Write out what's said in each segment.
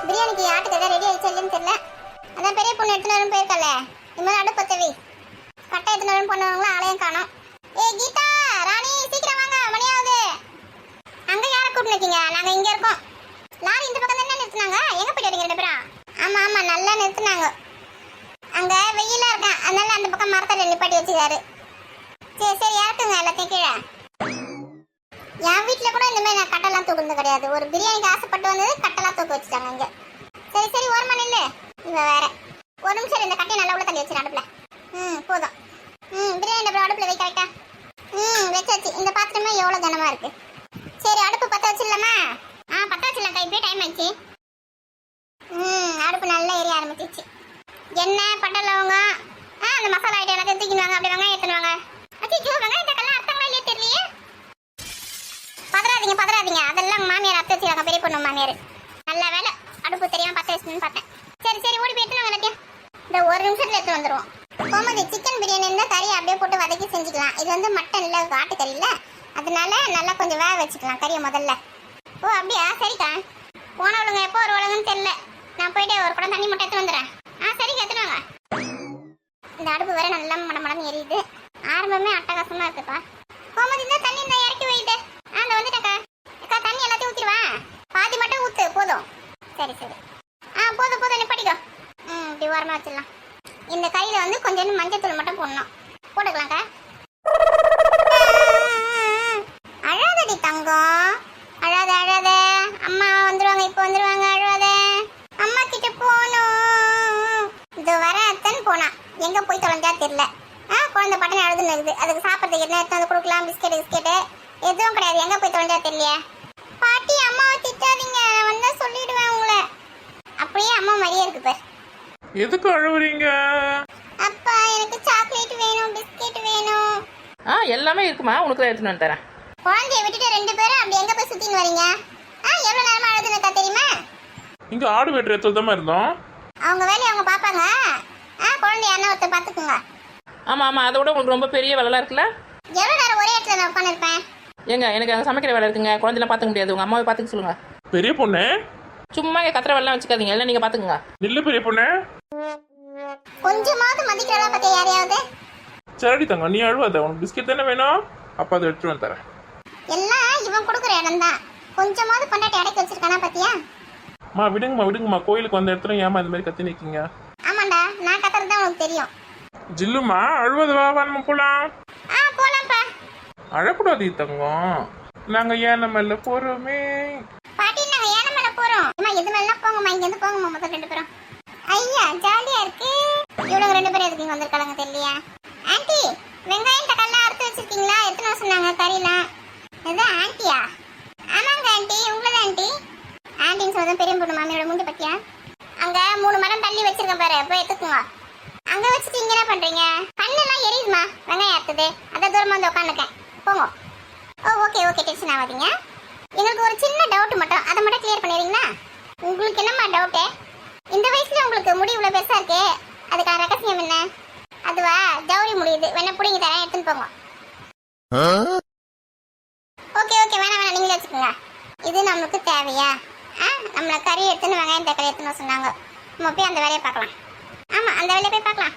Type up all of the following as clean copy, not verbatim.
பிரியாணிக்கு ஆட்டுக்கடை ரெடி ஆயிடுச்சு இல்லைன்னு தெரியல. அதான் பெரிய பொண்ணு எடுத்துன்னு வரும் போயிருக்கல. இனிமேல் அடுப்பத்தவி கட்டை எடுத்துன்னு வரும் பண்ணுவாங்களா ஆலயம் காணோம். ஏய் கீதா, ராணி சீக்கிரம் வாங்க, மணியாவது. அங்க யாரை கூப்பிட்டு இருக்கீங்க? நாங்க இங்க இருக்கோம். லாரி இந்த பக்கம் தானே நிறுத்தினாங்க. எங்க போயிட்டு வரீங்க ரெண்டு பேரும்? ஆமா ஆமா, நல்லா நிறுத்தினாங்க. அங்க வெயிலா இருக்கேன், அதனால அந்த பக்கம் மரத்துல நிப்பாட்டி வச்சுக்காரு. சரி சரி, இறக்குங்க எல்லாத்தையும் கீழே. என் வீட்டுல கூட இந்த மாதிரி நான் கட்டெல்லாம் தூக்குறது கிடையாது. ஒரு பிரியாணிக்கு ஆசைப்பட்டு வந்தது கட்டெல்லாம் தூக்க வச்சுட்டாங்க இங்க. சரி சரி, ஓரமா நில்லு. இவ வேற ஒரு நிமிஷம் இந்த கட்டையை நல்லா உள்ள தள்ளி வச்சிரு அடுப்புல. போதும். பிரியாணி டப்பா அடுப்புல வைக்க வைக்க. வச்சாச்சு. இந்த பாத்திரமே எவ்வளவு கனமா இருக்கு. சரி, அடுப்பு பத்த வச்சிடலாமா? பத்த வச்சிடலாம். இப்பயே டைம் ஆயிடுச்சு. அடுப்பு நல்லா எரிய ஆரம்பிச்சிச்சு. எண்ணெய் பட்டை லவங்கம் அந்த மசாலா ஐட்டம் எல்லாத்தையும் தூக்கிடுவாங்க. அப்படி வெங்காயம் எடுத்துடுவாங்க. அச்சோ, வெங்காயத்தக்கெல்லாம் அர்த்தங்களா இல்லையே தெரியலையே. பதறாதீங்க பதறாதீங்க, அதெல்லாம் மாமியார் அத்தை வச்சுருக்காங்க, பெரிய பொண்ணு மாமியார். நல்ல வேலை அடுப்பு தெரியாம பத்த வச்சுன்னு பார்த்தேன். சரி சரி, ஓடி போய் எடுத்துவாங்க எல்லாத்தையும். இந்த ஒரு நிமிஷத்துல எடுத்து வந்துடுவோம். கோமதி, சிக்கன் பிரியாணி இருந்தால் கறியை அப்படியே போட்டு வதக்கி செஞ்சுக்கலாம். இது வந்து மட்டன் இல்லை, ஆட்டுக்கறி இல்லை, அதனால நல்லா கொஞ்சம் வேக வச்சுக்கலாம் கறியை முதல்ல. ஓ அப்படியா, சரிக்கா. போனவளுங்க எப்போ வருவாளுங்கன்னு தெரியல. நான் போயிட்டு ஒரு குடம் தண்ணி மட்டும் எடுத்து வந்துடுறேன். சரி எடுத்துவாங்க. இந்த அடுப்பு வேற நல்லா மடமடன்னு எரியுது. ஆரம்பமே அட்டகாசமா இருக்குப்பா. கோமதி, இந்த தண்ணி இந்த இறக்கி வைட்டு. அந்த வந்துட்டக்கா. அக்கா, தண்ணி எல்லாத்தையும் ஊற்றிடுவா. பாதி மட்டும் ஊற்று போதும். சரி சரி, போதும் போதும், நிப்பாட்டிக்கோ. இப்படி ஓரமாக வச்சிடலாம். இந்த கையில் வந்து கொஞ்சம் மஞ்சத்தூள் மட்டும் போடணும். போட்டுக்கலாம்க்கா. அழாதடி தங்கம், அழாத அழாத. அம்மா வந்துடுவாங்க, இப்போ வந்துடுவாங்க. அழாத. அம்மா கிட்ட போகணும். இது வர அத்தன் போனா எங்க போய் தொலைஞ்சா தெரியல. குழந்தை பட்டன் அழுதுன்னு இருக்குது. அதுக்கு சாப்பிட்றதுக்கு என்ன எடுத்து வந்து கொடுக்கலாம்? பிஸ்கெட்டு பிஸ்கெட்டு எதுவும் கிடையாது. எங்க போய் தொலைஞ்சா தெரியலையே. பாட்டி, அம்மாவை திட்டாதீங்க, நான் வந்தா சொல்லிடுவேன் உங்களை. அப்படியே அம்மா மாதிரியே இருக்கு பார். எதுக்கு அழுவுறீங்க? அப்பா, எனக்கு சாக்லேட் வேணும், பிஸ்கெட் வேணும். எல்லாமே இருக்குமா, உனக்கு தான் எடுத்துன்னு வந்து தரேன். குழந்தைய விட்டுட்டு ரெண்டு பேரும் அப்படி எங்க போய் சுத்தின்னு வரீங்க? எவ்வளவு நேரமா அழுதுனக்கா தெரியுமா? இங்க ஆடு வெட்டுற இடத்துல தான் இருந்தோம். அவங்க வேலையை அவங்க பாப்பாங்க. குழந்தைய யாரா ஒருத்தர் பாத்துக்குங்க. ஆமா ஆமா, அதை விட உங்களுக்கு ரொம்ப பெரிய வேலைலாம் இருக்குல்ல. எவ்வளவு நேரம் ஒரே இடத்துல நான் உட்காந்துருப்பேன்? ஏங்க, எனக்கு அங்கே சமைக்கிற வேலை இருக்குங்க. குழந்தைலாம் பார்த்துக்க முடியாது. உங்கள் அம்மாவை பார்த்துக்க சொல்லுங்க. பெரிய பொண்ணு, சும்மா இங்கே கத்திர வேலைலாம் வச்சுக்காதீங்க, எல்லாம் நீங்கள் பார்த்துக்குங்க. நில்லு பெரிய பொண்ணு. கொஞ்சமாவது மதிக்கிறதா பத்தி யாரையாவது? சரி தங்க, நீ அழுவாத. உனக்கு பிஸ்கெட் தானே வேணும், அப்பா அதை எடுத்துட்டு வந்து தரேன். எல்லாம் இவன் கொடுக்குற இடம் தான். கொஞ்சமாவது கொண்டாட்டி அடைக்க வச்சிருக்கானா பத்தியா? விடுங்கம்மா விடுங்கம்மா, கோயிலுக்கு வந்த இடத்துல ஏமா இந்த மாதிரி கத்தி நிற்கீங்க? ஆமாண்டா, நான் கத்துறது தான் உனக்கு தெரியும். ஜில்லுமா, அழுவது வா, நம்ம போலாம். போலாம்ப்பா. அழக்கூடாது தங்கம், நாங்க ஏன மேல போறோமே. பாட்டி, நாங்க ஏன மேல போறோம். எது மேல போங்கம்மா, இங்க இருந்து போங்கம்மா முதல்ல ரெண்டு பேரும். ஐயா, ஜாலியா இருக்கு. இவங்க ரெண்டு பேரும் எதுக்கு இங்க வந்திருக்காங்க தெரியலையா? ஆன்ட்டி, வெங்காயம் தக்காளிலாம் அறுத்து வச்சிருக்கீங்களா? எத்தனை சொன்னாங்க கறிலாம்? எது ஆன்ட்டியா? ஆமாங்க ஆன்ட்டி, உங்களது ஆன்ட்டி. ஆன்ட்டின்னு சொல்றது பெரிய பொண்ணு மாமியோட முண்டு பத்தியா? அங்க 3 மரம் தள்ளி வச்சிருக்கேன் பாரு, போய் எடுத்துக்குங்க. அங்க வச்சுட்டு இங்க என்ன பண்றீங்க? கண்ணெல்லாம் எரியுதுமா, வெங்காயம் அறுத்துது. அதை தூரமா வந்து உட்காந்துருக்கேன், போங்க. ஓகே ஓகே, டென்ஷன் ஆகாதீங்க. எங்களுக்கு ஒரு சின்ன டவுட் மட்டும், அதை மட்டும் கிளியர் பண்ணிடுறீங்களா? உங்களுக்கு என்னம்மா டவுட்டு? இந்த வயசுல உங்களுக்கு முடி இவ்வளவு பெருசா இருக்கு, அதுக்கான ரகசியம் என்ன? அதுவா, ஜவுரி முடியுது. வேணா பிடிங்க தரேன், எடுத்துன்னு போங்க. ஓகே ஓகே, வேணாம் வேணாம், நீங்களே வச்சுக்கோங்க. இது நம்மளுக்கு தேவையா? நம்மள கறி எடுத்துன்னு வெங்காயம் தக்காளி எடுத்துன்னு சொன்னாங்க. நம்ம போய் அந்த வேலையை பார்க்கலாம். ஆமா, அந்த வேலையை போய் பார்க்கலாம்.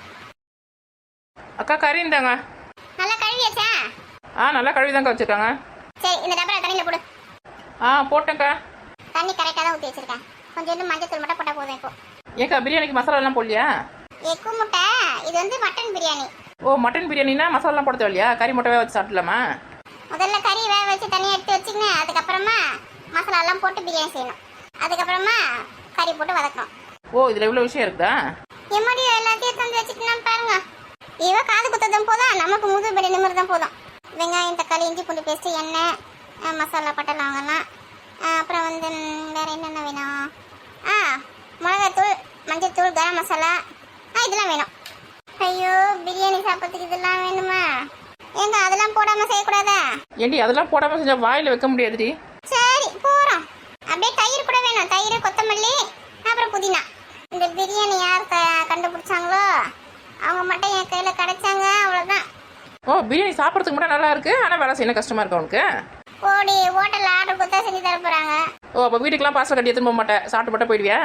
அக்கா, கறி இருந்தாங்க. நல்லா கழுவியாச்சா? நல்லா கழுவி தாங்க வச்சுருக்காங்க. சரி, இந்த டப்பா தண்ணியில் போடு. போட்டேங்க்கா. தண்ணி கரெக்டாக தான் ஊற்றி வச்சிருக்கேன். கொஞ்சம் மஞ்சத்தூள் மட்டும் போட்டால் போதும். இப்போ ஏக்கா, பிரியாணிக்கு மசாலாலாம் போடலையா? எக்கு முட்டை, இது வந்து மட்டன் பிரியாணி. மட்டன் பிரியாணினா மசாலாலாம் போட தேவையா? கறி முட்டை வச்சு சாப்பிடலாமா? முதல்ல கறி வேக வச்சு தண்ணி எடுத்து வச்சுங்க. அதுக்கப்புறமா மசாலாலாம் போட்டு பிரியாணி செய்யணும். அதுக்கப்புறமா கறி போட்டு வதக்கணும். இதில் இவ்வளோ விஷயம் இருக்குதா? எம்மாடி, எல்லாத்தையும் தந்து வச்சுக்கணும் பாருங்க. இவ காது குத்ததும் போதும், நமக்கு முதுகு படி நிமிர்தான் தான் போதும். வெங்காயம் தக்காளி இஞ்சி பூண்டு பேஸ்ட்டு, எண்ணெய், மசாலா பட்டை லவங்கலாம். அப்புறம் வந்து வேற என்னென்ன வேணும்? மிளகாத்தூள், மஞ்சத்தூள், கரம் மசாலா, இதெல்லாம் வேணும். ஐயோ, பிரியாணி சாப்பிட்றதுக்கு இதெல்லாம் வேணுமா? ஏங்க, அதெல்லாம் போடாம செய்யக்கூடாதா? ஏண்டி, அதெல்லாம் போடாம செஞ்சா வாயில வைக்க முடியாதுடி. சரி, போறோம். அப்படியே தயிர் கூட வேணும். தயிர், கொத்தமல்லி, அப்புறம் புதினா. இந்த பிரியாணி யார் கண்டுபிடிச்சாங்களோ அவங்க மட்டும் என் கையில கிடைச்சாங்க, அவ்வளவுதான். பிரியாணி சாப்பிட்றதுக்கு மட்டும் நல்லா இருக்கு, ஆனால் வேலை செய்யணும் கஷ்டமா இருக்கு உனக்கு. ஓடி ஹோட்டல்ல ஆர்டர் கொடுத்தா செஞ்சு தர போறாங்க. ஓ அப்போ வீட்டுக்கெலாம் பார்சல் கட்டி எடுத்துன்னு போக மாட்டேன், சாப்பிட்டு மட்டும் போயிடுவியா?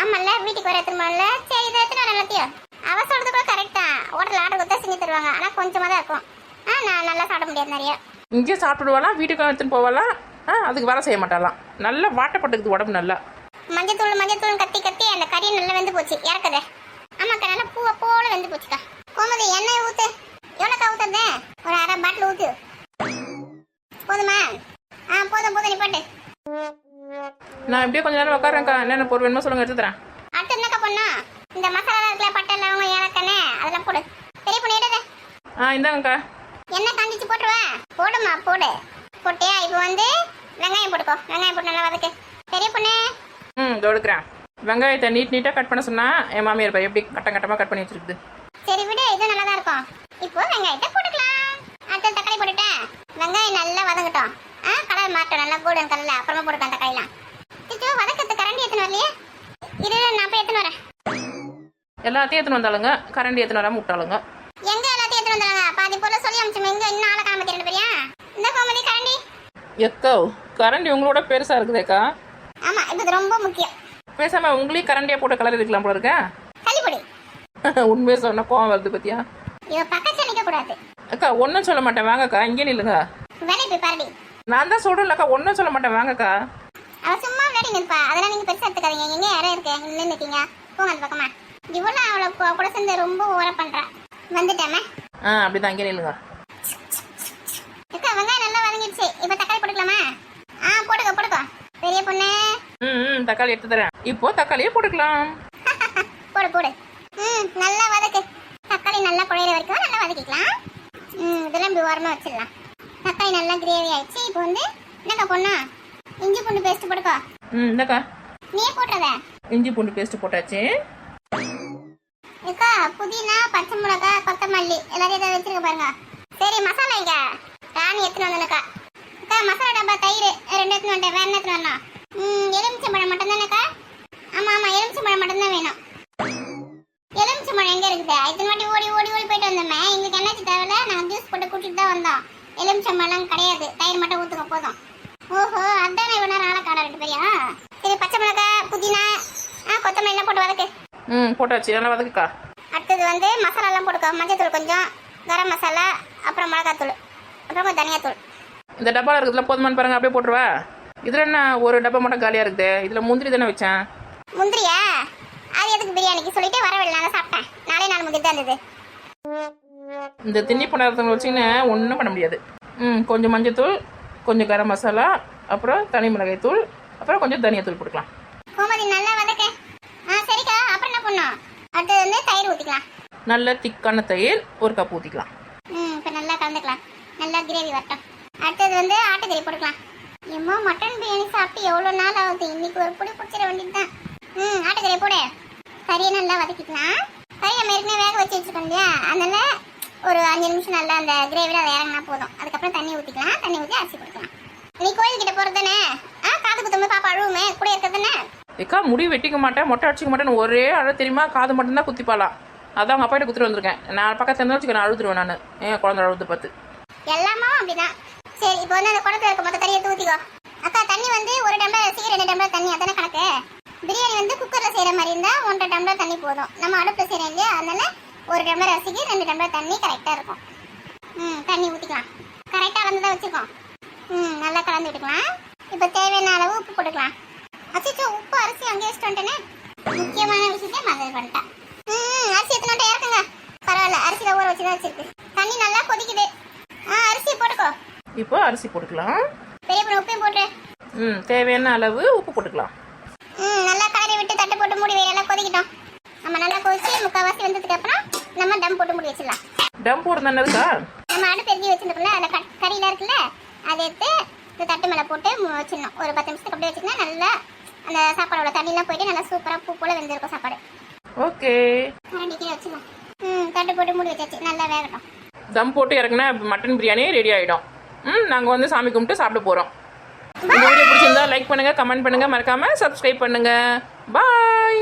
ஆமால்ல, வீட்டுக்கு வர எடுத்துருமான்ல. சரி இதை எடுத்துன்னு வர எல்லாத்தையும். அவ சொல்றது கூட கரெக்ட் தான். ஹோட்டல் ஆர்டர் கொடுத்தா செஞ்சு தருவாங்க, ஆனால் கொஞ்சமாக தான் இருக்கும். நான் நல்லா சாப்பிட முடியாது நிறைய. இங்கேயே சாப்பிட்டுடுவாலாம், வீட்டுக்கு எடுத்துன்னு போவாலாம். அதுக்கு வேலை செய்ய மாட்டாலாம். நல்லா வாட்டப்பட்டுக்குது உடம்பு நல்லா. மஞ்சத்தூள் கத்தி கத்தி அந்த கறி நல்லா வெந்து போச்சு, இறக்குதே. ஆமாக்கா, நல்லா பூவை போல வெந்து போச்சுக்கா. கோமதி எண்ணெய் ஊத்து. எவ்வளோக்கா ஊத்துறது? ஒரு அரை பாட்டில் ஊத்து. போதுமா? போதும் நீ போட்டு. நான் இப்படியே கொஞ்ச நேரம் உட்காரேன்க்கா. என்னென்ன பொருள் வேணுமோ சொல்லுங்க, எடுத்து தரேன். அடுத்து என்னக்கா பண்ணா? இந்த மசாலா இருக்குல்ல, பட்டை லவங்கம் ஏலக்கானே, அதெல்லாம் போடு. பெரிய பொண்ணு எடுது. இந்தாங்கக்கா. எண்ணெய் காஞ்சிச்சு போட்டுருவேன். போடுமா போடு. போட்டியா? இப்போ வந்து வெங்காயம் போட்டுக்கோ. வெங்காயம் போட்டு நல்லா வதக்கு. பெரிய பொண்ணு. இதோ எடுக்கிறேன். வெங்காயத்தை நீட்டாக கட் பண்ண சொன்னா என் மாமியார் பாரு எப்படி கட்டமாக கட் பண்ணி வச்சிருக்குது. சரி விடு, இது நல்லா தான் இருக்கும். இப்போ வெங்காயத்தை போட்டுக்கலாம். அடுத்து தக்காளி போட்டுட்டேன். வெங்காயம் நல்லா வதங்கட்டும். கலர் மாட்டோம், நல்லா கோல்டன் கலர்ல. அப்புறமா போட்டுக்கலாம் தக்காளிலாம். இது வதக்கத்து கரண்டி எத்தனை வரலையே? இரு, நான் போய் எத்தனை வரேன். எல்லாத்தையும் எடுத்துன்னு வந்தாலுங்க, கரண்டி எடுத்துன்னு வராமல் விட்டாளுங்க. எங்க எல்லாத்தையும் எடுத்துன்னு வந்தாங்க? பாதி பொருள் சொல்லி அமிச்சோம். எங்க இன்னும் ஆளை காம ரெண்டு பேரியா? இந்த கோமதி கரண்டி. எக்கோ கரண்டி உங்களோட பெருசாக இருக்குதேக்கா. ஆமா, இது ரொம்ப முக்கியம். பேசாம உங்களையும் கரண்டியாக போட்டு கலர் இருக்கலாம் போல இருக்கா? கள்ளிப்பொடி. உண்மையை சொன்ன கோவம் வருது பத்தியா? இவ பக்கத்துல நிக்க கூடாது. அக்கா ஒன்றும் சொல்ல மாட்டேன் வாங்கக்கா, இங்கே நில்லுங்க. வேலை போய் பாருடி. நான் தான் சொல்கிறேன்லக்கா, ஒன்றும் சொல்ல மாட்டேன் வாங்கக்கா. அவ சும்மா விளையாடி நிற்பா, அதெல்லாம் நீங்க பெருசா எடுத்துக்காதீங்க. எங்க யாரும் இருக்கு, நின்று நிற்கீங்க. போங்க அந்த பக்கமா. இவ்வளோ அவளை கூட சேர்ந்து ரொம்ப ஓர பண்றா. வந்துட்டாமே. அப்படிதான் இங்கே நில்லுங்க. அக்கா வெங்காயம் நல்லா வதங்கிடுச்சு. இப்போ தக்காளி போட்டுக்கலாமா? போட்டுக்கோ. பெரிய பொண்ணு. தக்காளி எடுத்து தரேன். இப்போ தக்காளியே போட்டுக்கலாம். போடு. நல்லா வதக்கு. தக்காளி நல்லா குழையிற வரைக்கும் நல்லா வதக்கிக்கலாம். இதெல்லாம் இப்படி ஓரமா வச்சிடலாம். தக்காளி நல்லா கிரேவி ஆயிடுச்சு. இப்போ வந்து என்னக்கா பொண்ணா, இஞ்சி பூண்டு பேஸ்ட் போட்டுக்கோ. இந்தக்கா நீயே போட்டுறத. இஞ்சி பூண்டு பேஸ்ட் போட்டாச்சு. அக்கா புதினா, பச்சை மிளகாய், கொத்தமல்லி எல்லாத்தையும் இதை வச்சிருக்க பாருங்க. சரி மசாலா இங்க ராணி எடுத்துன்னு வந்தேனக்கா. அக்கா மசாலா டப்பா தயிர் 2 எடுத்துன்னு வந்துட்டேன். வேற என்ன எடுத்துன்னு வரணும்? எலுமிச்சம்பழம் மட்டும் தானேக்கா? ஆமா எலுமிச்சம்பழம் மட்டும் தான் வேணும். எலுமிச்சம்பழம் எங்க இருக்குது? இத்தனை வாட்டி ஓடி போயிட்டு வந்தோமே. எங்களுக்கு என்னாச்சு தேவையில்ல, நாங்கள் ஜூஸ் போட்டு குடிச்சிட்டு தான் வந்தோம். எலுமிச்சம்பழம் கிடையாது, தயிர் மட்டும் ஊற்றுக்க போதும். ஓஹோ, அதானே இவ்வளோ நேரம் ஆளை காண 2 பேரையா? சரி பச்சை மிளகாய், புதினா, கொத்தமல்லி எல்லாம் போட்டு வதக்கு. போட்டாச்சு, நல்லா வதக்குக்கா. அடுத்தது வந்து மசாலாலாம் போட்டுக்கோ. மஞ்சத்தூள் கொஞ்சம், கரம் மசாலா, அப்புறம் மிளகாத்தூள், அப்புறம் தனியாத்தூள். இந்த டப்பாவில் இருக்குதுல போதுமானு பாருங்க, அப்படியே போட்டுருவா. இதில் என்ன ஒரு டப்பா மட்டும் காலியாக இருக்குது? இதில் முந்திரி தானே வச்சேன். முந்திரியா? அது எதுக்கு பிரியாணிக்கு சொல்லிட்டு வரவில்லை, சாப்பிட்டேன். 4 முந்திரி தான் இருந்தது. இந்த திண்ணி பண்டாரத்தை வச்சுன்னு ஒன்றும் பண்ண முடியாது. கொஞ்சம் மஞ்சத்தூள், கொஞ்சம் கரம் மசாலா, அப்புறம் தனி மிளகாய் தூள், அப்புறம் கொஞ்சம் தனியாத்தூள் போட்டுக்கலாம். கோமதி நல்லா வதக்க. சரிக்கா, அப்புறம் என்ன பண்ணணும்? அடுத்தது வந்து தயிர் ஊற்றிக்கலாம். நல்ல திக்கான தயிர் 1 கப் ஊற்றிக்கலாம். இப்போ நல்லா கலந்துக்கலாம். நல்லா கிரேவி வரட்டும். அடுத்தது வந்து ஆட்டுக்கறி போட்டுக்கலாம். எம்மா மட்டன் பிரியாணி சாப்பிட்டு எவ்வளோ நாள் ஆகுது. இன்னைக்கு ஒரு பொடி பிடிச்சிட வேண்டியது தான். ஆட்டுக்கறி போடு. கறியை நல்லா வதக்கிக்கலாம். கறி நம்ம ஏற்கனவே வேக வச்சு வச்சுருக்கோம் இல்லையா? அதனால ஒரு 5 நிமிஷம் நல்லா அந்த கிரேவியில் அதை இறங்கினா போதும். அதுக்கப்புறம் தண்ணி ஊற்றிக்கலாம். தண்ணி ஊற்றி அரிசி போட்டுக்கலாம். நீ கோயில்கிட்ட போகிறது தானே? காது குத்தும்போது பாப்பா அழுவுமே, கூட இருக்கிறது தானே? ஏக்கா முடி வெட்டிக்க மாட்டேன், மொட்டை அடிச்சிக்க மாட்டேன்னு ஒரே அழ தெரியுமா? காது மட்டும்தான் குத்திப்பாலாம். அதான் அவங்க அப்பாட்ட குத்துட்டு வந்திருக்கேன். நான் பக்கத்துல இருந்தா வச்சுக்க, நான் அழுதுருவேன். நான் ஏன் குழந்தை அழுது பார்த்து எல்லாமே அப்படிதான். சரி, இப்போ வந்து அந்த குடத்துல இருக்க மொத்த கறியை ஊற்றிக்கோ. அக்கா தண்ணி வந்து 1 டம்ளர் அரிசிக்கு 2 டம்ளர் தண்ணி, அதானே கணக்கு? பிரியாணி வந்து குக்கரில் செய்கிற மாதிரி இருந்தால் 1.5 டம்ளர் தண்ணி போதும். நம்ம அடுப்பில் செய்கிறோம் இல்லையா? அதனால 1 டம்ளர் அரிசிக்கு 2 டம்ளர் தண்ணி கரெக்டாக இருக்கும். தண்ணி ஊற்றிக்கலாம். கரெக்டாக வந்து தான் வச்சுக்கோம். நல்லா கலந்து விட்டுக்கலாம். இப்போ தேவையான அளவு உப்பு போட்டுக்கலாம். அச்சோ, உப்பு அரிசி அங்கே வச்சுட்டு வந்துட்டேனே. முக்கியமான விஷயத்தை மறந்து பண்ணிட்டேன். அரிசி எத்தனை வந்துட்டு இறக்குங்க. பரவாயில்ல, அரிசியில் ஊற வச்சு தான் வச்சிருக்கு. தண்ணி நல்லா கொதிக்குது. அரிசி போட்டுக்கோ. இப்போ அரிசி போட்டுக்கலாம். பெரிய பொண்ணு உப்பையும் போட்டு. தேவையான அளவு உப்பு போட்டுக்கலாம். நல்லா கலரி விட்டு தட்டு போட்டு மூடி வை. நல்லா கொதிக்கிட்டோம். நம்ம நல்லா கொதிச்சு முக்கால்வாசி வந்ததுக்கு அப்புறம் நம்ம டம் போட்டு மூடி வச்சிடலாம். டம் போடுறது என்னதுக்கா? நம்ம அடுப்பு எரிஞ்சு வச்சிருக்கோம்ல, அதில் கறியில் இருக்குல்ல, அதை எடுத்து இந்த தட்டு மேலே போட்டு வச்சிடணும். ஒரு 10 நிமிஷத்துக்கு அப்படியே வச்சுன்னா நல்லா அந்த சாப்பாடோட தண்ணிலாம் போயிட்டு நல்லா சூப்பராக பூ போல வெந்திருக்கும் சாப்பாடு. ஓகே, கரண்டிக்கே வச்சிடலாம். தட்டு போட்டு மூடி வச்சாச்சு. நல்லா வேகட்டும். தம் போட்டு இறக்குனா மட்டன் பிரியாணி ரெடி ஆகிடும். நாங்கள் வந்து சாமி கும்பிட்டு சாப்பிட போகிறோம். இந்த வீடியோ பிடிச்சிருந்தா லைக் பண்ணுங்கள், கமெண்ட் பண்ணுங்கள், மறக்காமல் சப்ஸ்கிரைப் பண்ணுங்கள். பாய்.